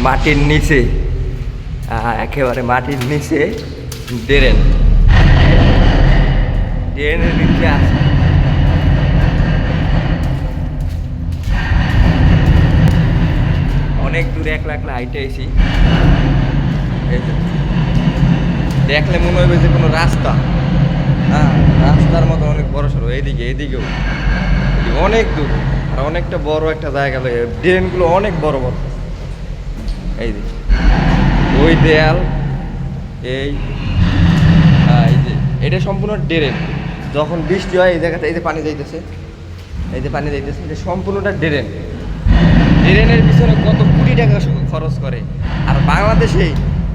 মাটির নিচে, একেবারে মাটির নিচে ড্রেন, ড্রেনের নিচে আছে। অনেক দূরে একলা একলা হাইটে আইছি। এই যে দেখলে মনে হবে যে কোনো রাস্তা, হ্যাঁ রাস্তার মতো অনেক বড় সড়ো। এইদিকেও অনেক দূর, আর অনেকটা বড় একটা জায়গা লাগে। ড্রেনগুলো অনেক বড় বড়। এই যে ওই দেয়াল, এই যে এটা সম্পূর্ণ ড্রেন। যখন বৃষ্টি হয় এই জায়গাতে এই যে পানি যাইতেছে, এটা সম্পূর্ণটা ড্রেন। ড্রেনের পিছনে কত কোটি টাকা খরচ করে। আর বাংলাদেশে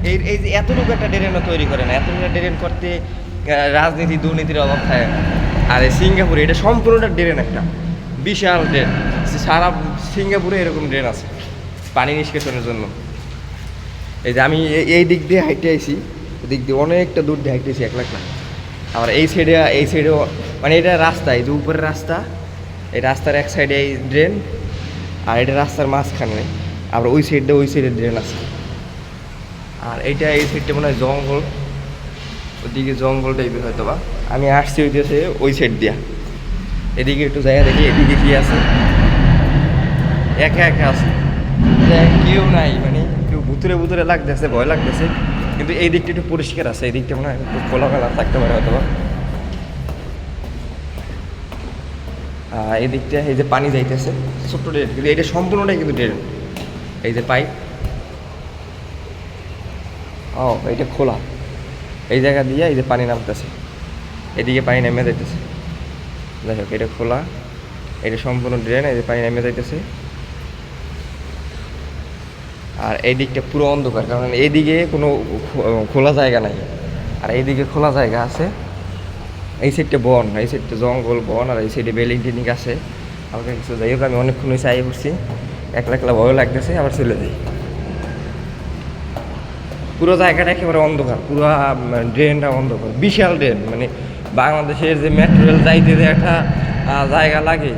এই যে এতটুকু একটা ড্রেনও তৈরি করে না। এতটুকু ড্রেন করতে রাজনীতি দুর্নীতির অভাব থাকে না। আর এই সিঙ্গাপুরে এটা সম্পূর্ণটা ড্রেন, একটা বিশাল ড্রেন। সারা সিঙ্গাপুরে এরকম ড্রেন আছে পানি নিষ্কাশনের জন্য। এই যে আমি এই দিক দিয়ে হাইটে আইছি, এদিক দিয়ে অনেকটা দূর দিয়ে হাইটে আইছি এক লাখ না। আবার এই সাইডেও মানে এটা রাস্তা, এই যে উপরের রাস্তা, এই রাস্তার এক সাইডে এই ড্রেন, আর এটা রাস্তার মাঝখানে। আবার ওই সাইডে ড্রেন আছে। আর এইটা এই সাইডটা মনে হয় জঙ্গল, ওদিকে জঙ্গল টাইপের হয়তো বা। আমি আসছি হইতেছে ওই সাইড দিয়া। এদিকে একটু জায়গা দেখি, এদিকে কি আছে, একা একা আছে, কেউ নাই, মানে একটু ভুতুরে লাগতেছে, ভয় লাগতেছে। কিন্তু এই দিকটা একটু পরিষ্কার আছে, এই দিকটা মনে হয় একটু খোলামেলা থাকতে পারে হয়তো বা। এই দিকটা এই যে পানি যাইতেছে, ছোট্ট ড্রেন, কিন্তু এটা সম্পূর্ণটাই কিন্তু ড্রেন। এই যে পাইপ, এটা খোলা, এই জায়গা দিয়ে এই যে পানি নামতেছে, এদিকে পানি নেমে যাইতেছে। যাই হোক, এটা খোলা, এটা সম্পূর্ণ ড্রেন, এই যে পানি নেমে যাইতেছে। আর এই দিকটা পুরো অন্ধকার, কারণ এইদিকে কোনো খোলা জায়গা নাই, আর এইদিকে খোলা জায়গা আছে। এই সাইডটা বন, এই সাইডটা জঙ্গল বন, আর এই সাইডে বিল্ডিং টিল্ডিং আছে। আমাকে কিছু যাই হোক, আমি অনেকক্ষণ হয়েছে আই পড়ছি, একলা একলা ভয় লাগতেছে, আবার চলে যাই। পুরো জায়গাটা একেবারে অন্ধকার, পুরো ড্রেনটা অন্ধকার, বিশাল ড্রেন। মানে বাংলাদেশের যে মেট্রো রেল যাইতে যে একটা জায়গা লাগে,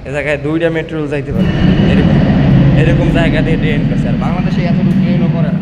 এ জায়গায় 2টা মেট্রো রেল যাইতে পারে, এরকম জায়গা দিয়ে ড্রেন করছে। আর বাংলাদেশে এতটুকু ড্রেনও করে না।